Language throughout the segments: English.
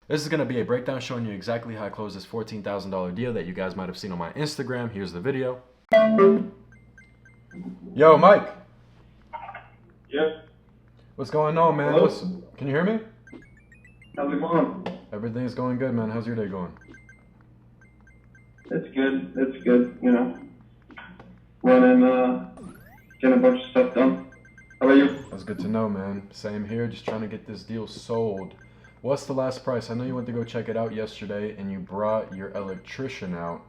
This is going to be a breakdown showing you exactly how I closed this $14,000 deal that you guys might have seen on my Instagram. Here's the video. Yo, Mike. Yep. What's going on, man? Hello? Can you hear me? How's it going? Everything's going good, man. How's your day going? It's good. It's good, you know. Running, getting a bunch of stuff done. How about you? That's good to know, man. Same here, just trying to get this deal sold. What's the last price? I know you went to go check it out yesterday and you brought your electrician out.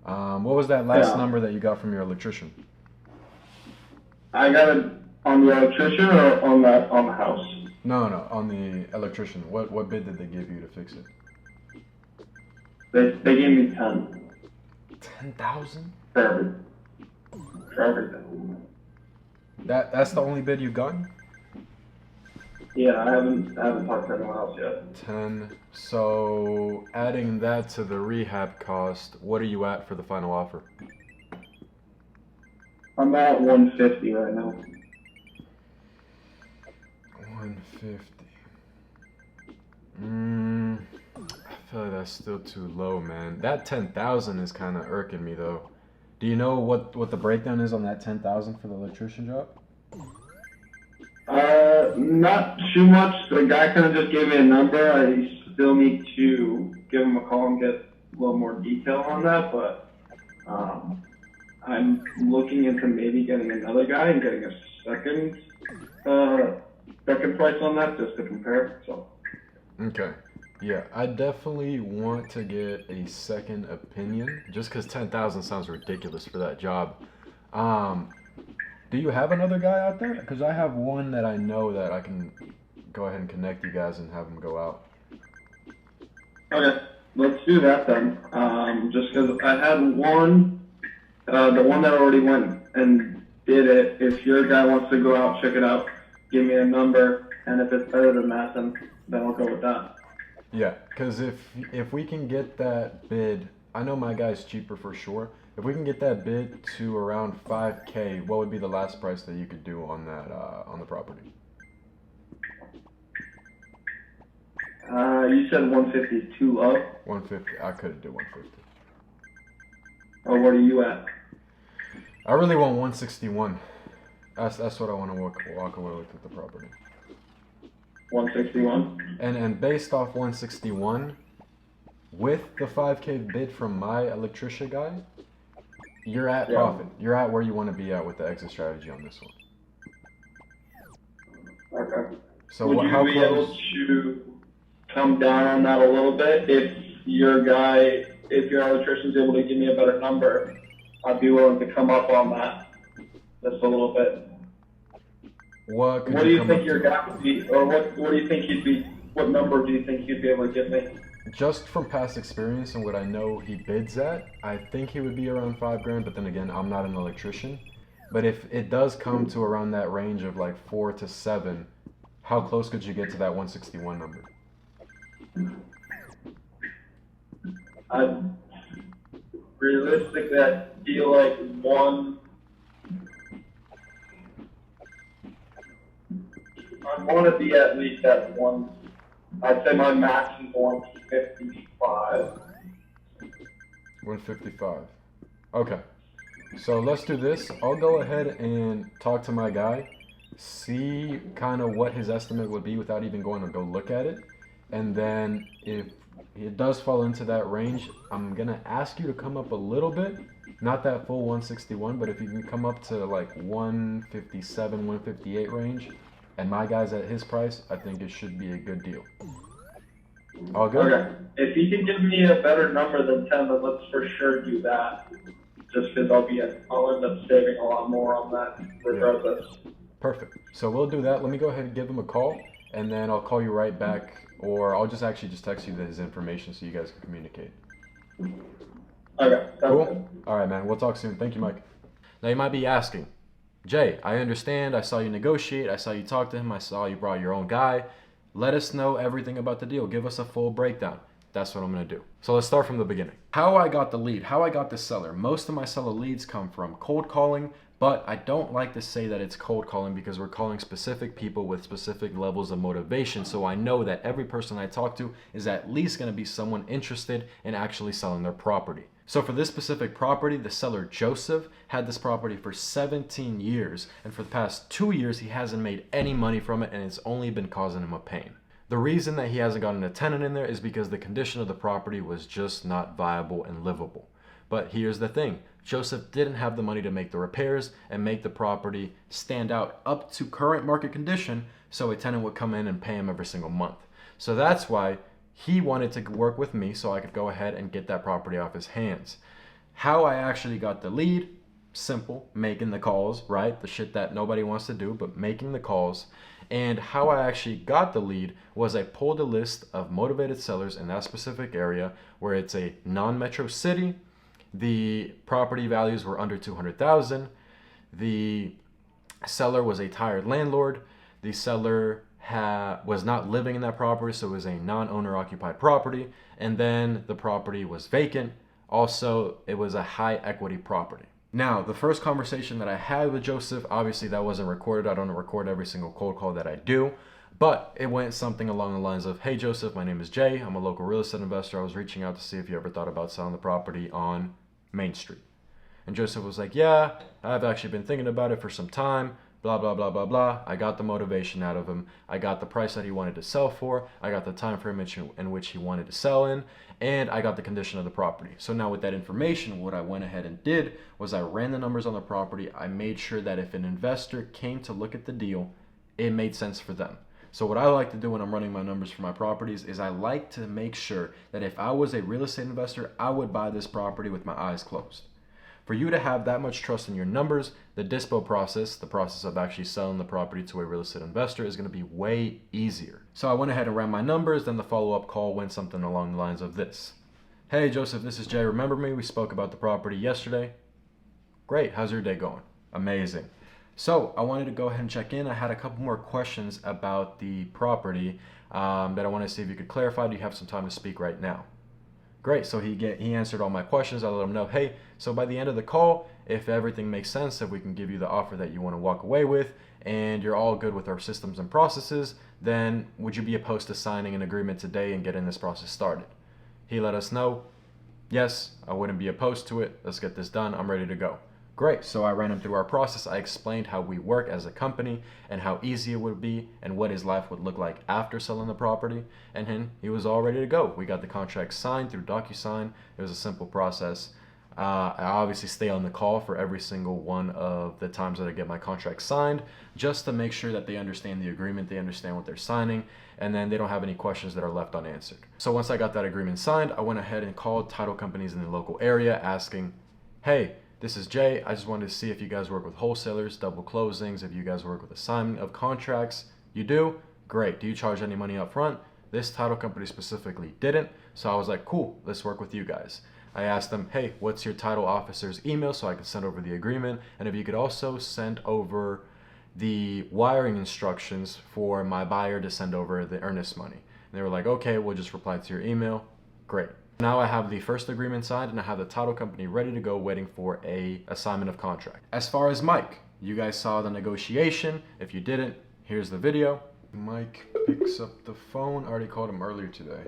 What was that last number that you got from your electrician? I got it on the electrician or on the house? No, on the electrician. What bid did they give you to fix it? They gave me 10. 10,000? For everything. That's the only bid you've gotten? Yeah, I haven't talked to anyone else yet. 10. So adding that to the rehab cost, what are you at for the final offer? I'm at 150 right now. 150. I feel like that's still too low, man. That 10,000 is kind of irking me though. Do you know what the breakdown is on that 10,000 for the electrician job? Not too much. The guy kind of just gave me a number. I still need to give him a call and get a little more detail on that, but I'm looking into maybe getting another guy and getting a second price on that just to compare. So. Okay. Yeah, I definitely want to get a second opinion just because 10,000 sounds ridiculous for that job. Do you have another guy out there? Because I have one that I know that I can go ahead and connect you guys and have him go out. Okay, let's do that then. Just because I had one, the one that already went and did it. If your guy wants to go out, check it out. Give me a number, and if it's better than that, then I'll go with that. Yeah, because if we can get that bid, I know my guy's cheaper for sure. If we can get that bid to around 5K, what would be the last price that you could do on that on the property? You said 150 is too low. 150. I could do 150. Or what are you at? I really want 161. That's what I want to walk away with the property. 161. And based off 161, with the 5K bid from my electrician guy, you're at profit. You're at where you want to be at with the exit strategy on this one. Okay. So would you be able to come down on that a little bit if your electrician's able to give me a better number? I'd be willing to come up on that just a little bit. What do you think your guy would be, or what do you think he'd be? What number do you think he'd be able to give me? Just from past experience and what I know he bids at, I think he would be around $5,000. But then again, I'm not an electrician. But if it does come to around that range of like 4 to 7, how close could you get to that 161 number? I'd realistically, I'd feel like I want to be at least at one. I'd say my max is 155. 155. Okay. So let's do this. I'll go ahead and talk to my guy, see kind of what his estimate would be without even going to go look at it. And then if it does fall into that range, I'm going to ask you to come up a little bit. Not that full 161, but if you can come up to like 157, 158 range, and my guy's at his price, I think it should be a good deal. All good? Okay. If he can give me a better number than 10, then let's for sure do that. Just because I'll end up saving a lot more on that regardless. Yeah. Perfect. So we'll do that. Let me go ahead and give him a call, and then I'll call you right back, or I'll just text you his information so you guys can communicate. Okay. Cool? Good. All right, man. We'll talk soon. Thank you, Mike. Now you might be asking, Jay, I understand. I saw you negotiate. I saw you talk to him. I saw you brought your own guy. Let us know everything about the deal. Give us a full breakdown. That's what I'm going to do. So let's start from the beginning. How I got the lead, how I got the seller. Most of my seller leads come from cold calling, But I don't like to say that it's cold calling because we're calling specific people with specific levels of motivation. So I know that every person I talk to is at least going to be someone interested in actually selling their property. So for this specific property, the seller Joseph had this property for 17 years. And for the past 2 years, he hasn't made any money from it, and it's only been causing him a pain. The reason that he hasn't gotten a tenant in there is because the condition of the property was just not viable and livable. But here's the thing. Joseph didn't have the money to make the repairs and make the property stand out up to current market condition, so a tenant would come in and pay him every single month. So that's why he wanted to work with me so I could go ahead and get that property off his hands. How I actually got the lead, simple, making the calls, right? The shit that nobody wants to do, but making the calls. And how I actually got the lead was I pulled a list of motivated sellers in that specific area where it's a non-metro city. The property values were under 200,000. The seller was a tired landlord. The seller was not living in that property, so it was a non-owner occupied property. And then the property was vacant. Also, it was a high equity property. Now, the first conversation that I had with Joseph, obviously that wasn't recorded. I don't record every single cold call that I do. But it went something along the lines of, hey Joseph, my name is Jay. I'm a local real estate investor. I was reaching out to see if you ever thought about selling the property on Main Street. And Joseph was like, yeah, I've actually been thinking about it for some time, blah, blah, blah, blah, blah. I got the motivation out of him. I got the price that he wanted to sell for. I got the time frame in which he wanted to sell in. And I got the condition of the property. So now with that information, what I went ahead and did was I ran the numbers on the property. I made sure that if an investor came to look at the deal, it made sense for them. So what I like to do when I'm running my numbers for my properties is I like to make sure that if I was a real estate investor, I would buy this property with my eyes closed. For you to have that much trust in your numbers, the dispo process, the process of actually selling the property to a real estate investor, is going to be way easier. So I went ahead and ran my numbers. Then the follow-up call went something along the lines of this. Hey Joseph, this is Jay. Remember me? We spoke about the property yesterday. Great. How's your day going? Amazing. So I wanted to go ahead and check in. I had a couple more questions about the property that I want to see if you could clarify. Do you have some time to speak right now? Great. So he answered all my questions. I let him know, hey, so by the end of the call, if everything makes sense, if we can give you the offer that you want to walk away with, and you're all good with our systems and processes, then would you be opposed to signing an agreement today and getting this process started? He let us know, yes, I wouldn't be opposed to it. Let's get this done. I'm ready to go. Great. So I ran him through our process. I explained how we work as a company and how easy it would be and what his life would look like after selling the property. And then he was all ready to go. We got the contract signed through DocuSign. It was a simple process. I obviously stay on the call for every single one of the times that I get my contract signed, just to make sure that they understand the agreement, they understand what they're signing, and then they don't have any questions that are left unanswered. So once I got that agreement signed, I went ahead and called title companies in the local area asking, hey, this is Jay. I just wanted to see if you guys work with wholesalers, double closings, if you guys work with assignment of contracts. You do? Great. Do you charge any money up front? This title company specifically didn't. So I was like, cool, let's work with you guys. I asked them, hey, what's your title officer's email so I can send over the agreement? And if you could also send over the wiring instructions for my buyer to send over the earnest money. And they were like, okay, we'll just reply to your email. Great. Now I have the first agreement signed and I have the title company ready to go waiting for a assignment of contract. As far as Mike, you guys saw the negotiation. If you didn't, here's the video. Mike picks up the phone. I already called him earlier today,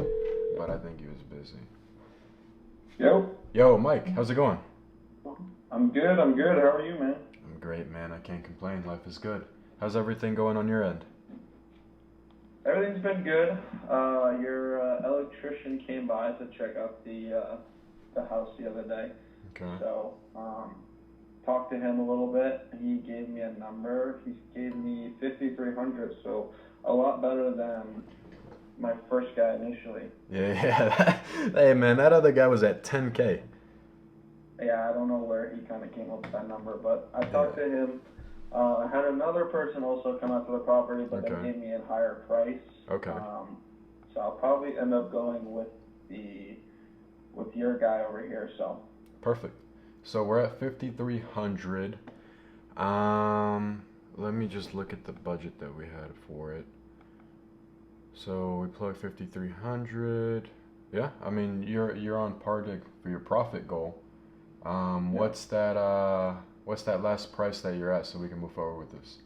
but I think he was busy. Yo, Mike, how's it going? I'm good. How are you, man? I'm great, man. I can't complain. Life is good. How's everything going on your end? Everything's been good. Your electrician came by to check out the house the other day. Okay. So, talked to him a little bit. He gave me a number. He gave me $5,300, so a lot better than my first guy initially. Yeah. Hey, man, that other guy was at 10K. Yeah, I don't know where he kind of came up with that number, but I talked to him. I had another person also come out to the property, but they gave me a higher price. Okay. So I'll probably end up going with your guy over here. So. Perfect. So we're at 5,300. Let me just look at the budget that we had for it. So we plug 5,300. Yeah, I mean you're on par for your profit goal. What's that? What's that last price that you're at so we can move forward with this?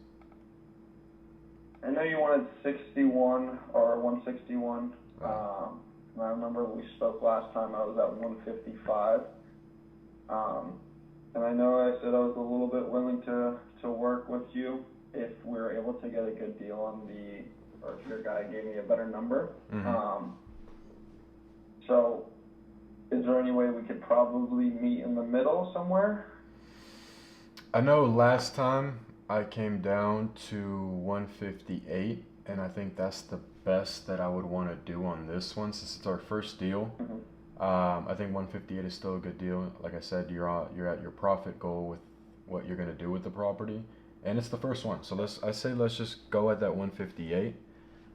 I know you wanted 61 or 161. Right. I remember when we spoke last time, I was at 155. And I know I said I was a little bit willing to work with you if we were able to get a good deal on or if your guy gave me a better number. Mm-hmm. So is there any way we could probably meet in the middle somewhere? I know last time I came down to 158, and I think that's the best that I would want to do on this one since it's our first deal. Mm-hmm. I think 158 is still a good deal. Like I said, you're at your profit goal with what you're gonna do with the property, and it's the first one. So let's just go at that 158.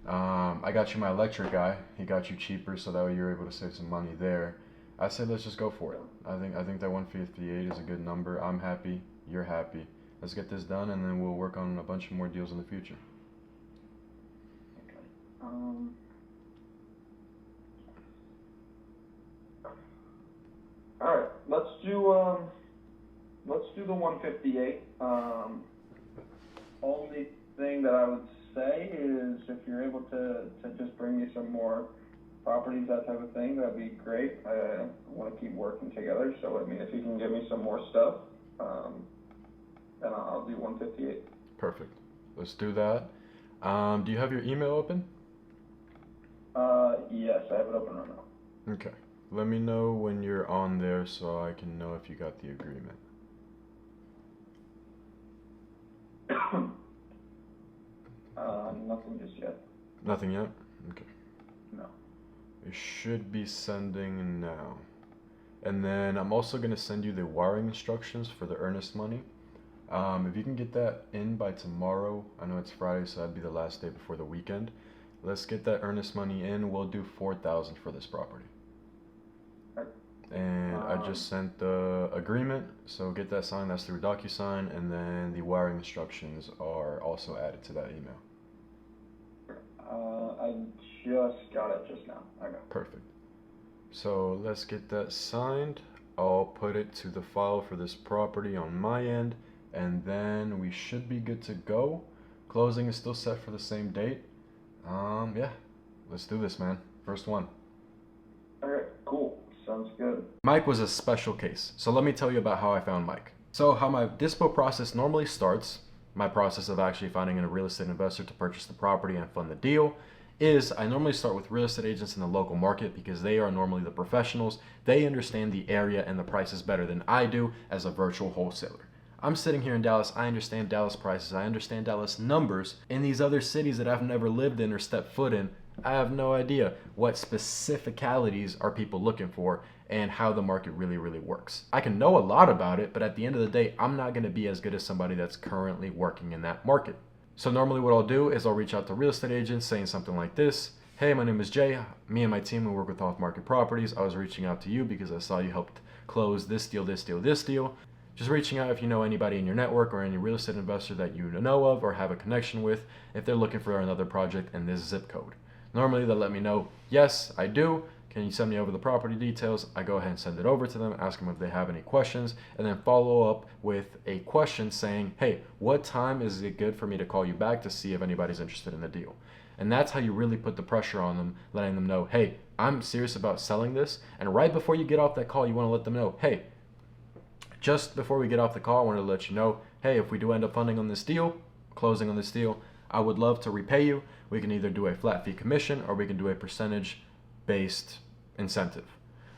I got you my electric guy. He got you cheaper, so that way you're able to save some money there. I say let's just go for it. I think that 158 is a good number. I'm happy. You're happy. Let's get this done, and then we'll work on a bunch of more deals in the future. Okay. All right. Let's do the 158. Only thing that I would say is if you're able to just bring me some more properties, that type of thing, that'd be great. I want to keep working together. So I mean, if you can give me some more stuff, then I'll do 158. Perfect. Let's do that. Do you have your email open? Yes, I have it open right now. Okay. Let me know when you're on there so I can know if you got the agreement. Nothing just yet. Nothing yet? Okay. No. It should be sending now. And then I'm also going to send you the wiring instructions for the earnest money. If you can get that in by tomorrow, I know it's Friday, so that'd be the last day before the weekend. Let's get that earnest money in. We'll do $4,000 for this property. And I just sent the agreement, so get that signed. That's through DocuSign, and then the wiring instructions are also added to that email. I just got it just now. Okay. Perfect. So let's get that signed. I'll put it to the file for this property on my end, and then we should be good to go. Closing is still set for the same date. Yeah, let's do this, man. First one. Alright, cool. Sounds good. Mike was a special case, so let me tell you about how I found Mike. So how my dispo process normally starts, my process of actually finding a real estate investor to purchase the property and fund the deal, is I normally start with real estate agents in the local market because they are normally the professionals. They understand the area and the prices better than I do as a virtual wholesaler. I'm sitting here in Dallas, I understand Dallas prices, I understand Dallas numbers. In these other cities that I've never lived in or stepped foot in, I have no idea what specificalities are people looking for and how the market really works. I can know a lot about it, but at the end of the day, I'm not gonna be as good as somebody that's currently working in that market. So normally what I'll do is I'll reach out to real estate agents saying something like this. Hey, my name is Jay. Me and my team, we work with off-market properties. I was reaching out to you because I saw you helped close this deal, this deal, this deal. Just reaching out if you know anybody in your network or any real estate investor that you know of or have a connection with if they're looking for another project in this zip code. Normally they'll let me know, yes, I do. Can you send me over the property details? I go ahead and send it over to them, ask them if they have any questions, and then follow up with a question saying, hey, what time is it good for me to call you back to see if anybody's interested in the deal? And that's how you really put the pressure on them, letting them know, hey, I'm serious about selling this. And right before you get off that call, you want to let them know, hey, just before we get off the call, I wanted to let you know, hey, if we do end up funding on this deal, closing on this deal, I would love to repay you. We can either do a flat fee commission or we can do a percentage-based incentive,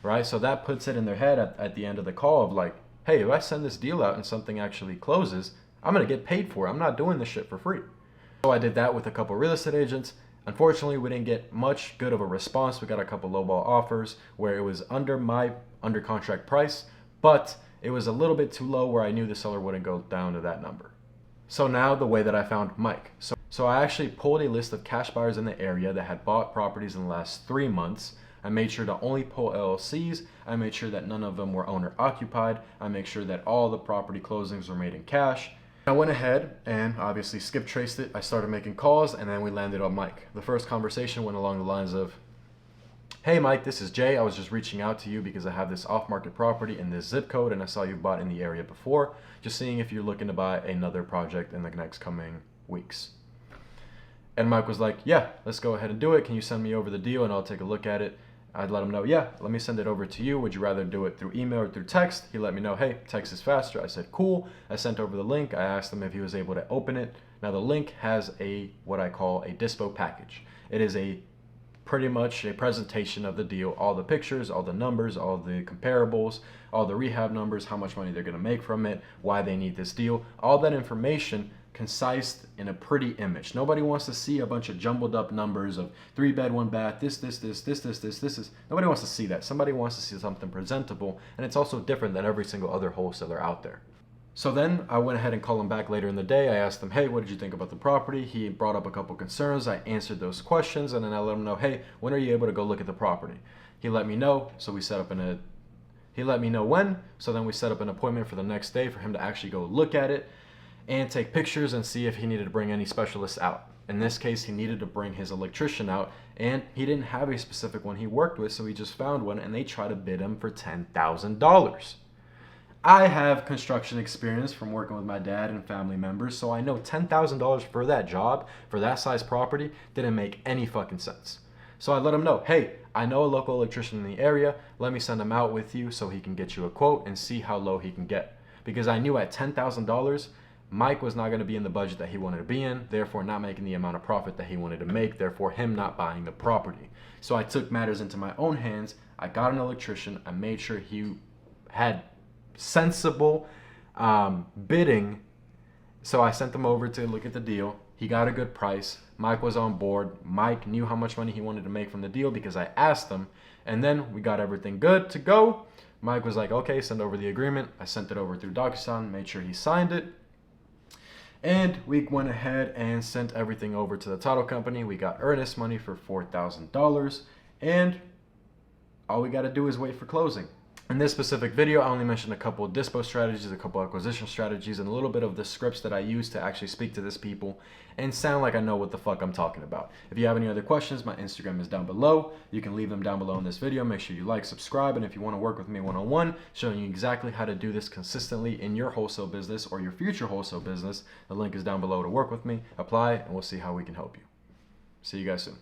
right? So that puts it in their head at the end of the call of like, hey, if I send this deal out and something actually closes, I'm going to get paid for it. I'm not doing this shit for free. So I did that with a couple real estate agents. Unfortunately, we didn't get much good of a response. We got a couple lowball offers where it was under my under contract price, but it was a little bit too low where I knew the seller wouldn't go down to that number. So now the way that I found Mike. So I actually pulled a list of cash buyers in the area that had bought properties in the last 3 months. I made sure to only pull LLCs. I made sure that none of them were owner occupied. I made sure that all the property closings were made in cash. I went ahead and obviously skip traced it. I started making calls and then we landed on Mike. The first conversation went along the lines of, Hey Mike, this is Jay. I was just reaching out to you because I have this off-market property in this zip code and I saw you bought in the area before. Just seeing if you're looking to buy another project in the next coming weeks. And Mike was like, yeah, let's go ahead and do it. Can you send me over the deal and I'll take a look at it? I'd let him know, yeah, let me send it over to you. Would you rather do it through email or through text? He let me know, hey, text is faster. I said, cool. I sent over the link. I asked him if he was able to open it. Now the link has what I call a dispo package. It is pretty much a presentation of the deal, all the pictures, all the numbers, all the comparables, all the rehab numbers, how much money they're going to make from it, why they need this deal, all that information concise in a pretty image. Nobody wants to see a bunch of jumbled up numbers of 3-bed, 1-bath, this is. Nobody wants to see that. Somebody wants to see something presentable, and it's also different than every single other wholesaler out there. So then I went ahead and called him back later in the day. I asked him, hey, what did you think about the property? He brought up a couple concerns. I answered those questions, and then I let him know, hey, when are you able to go look at the property? He let me know, so we set up he let me know when, so then we set up an appointment for the next day for him to actually go look at it and take pictures and see if he needed to bring any specialists out. In this case, he needed to bring his electrician out, and he didn't have a specific one he worked with, so he just found one, and they tried to bid him for $10,000. I have construction experience from working with my dad and family members, so I know $10,000 for that job, for that size property, didn't make any fucking sense. So I let him know, hey, I know a local electrician in the area, let me send him out with you so he can get you a quote and see how low he can get. Because I knew at $10,000, Mike was not going to be in the budget that he wanted to be in, therefore not making the amount of profit that he wanted to make, therefore him not buying the property. So I took matters into my own hands, I got an electrician, I made sure he had sensible bidding. So I sent them over to look at the deal. He got a good price. Mike was on board. Mike knew how much money he wanted to make from the deal because I asked him. And then we got everything good to go. Mike was like, okay, send over the agreement. I sent it over through DocuSign, made sure he signed it. And we went ahead and sent everything over to the title company. We got earnest money for $4,000. And all we got to do is wait for closing. In this specific video, I only mentioned a couple of dispo strategies, a couple of acquisition strategies, and a little bit of the scripts that I use to actually speak to this people and sound like I know what the fuck I'm talking about. If you have any other questions, my Instagram is down below. You can leave them down below in this video. Make sure you like, subscribe, and if you want to work with me one-on-one, showing you exactly how to do this consistently in your wholesale business or your future wholesale business, the link is down below to work with me. Apply, and we'll see how we can help you. See you guys soon.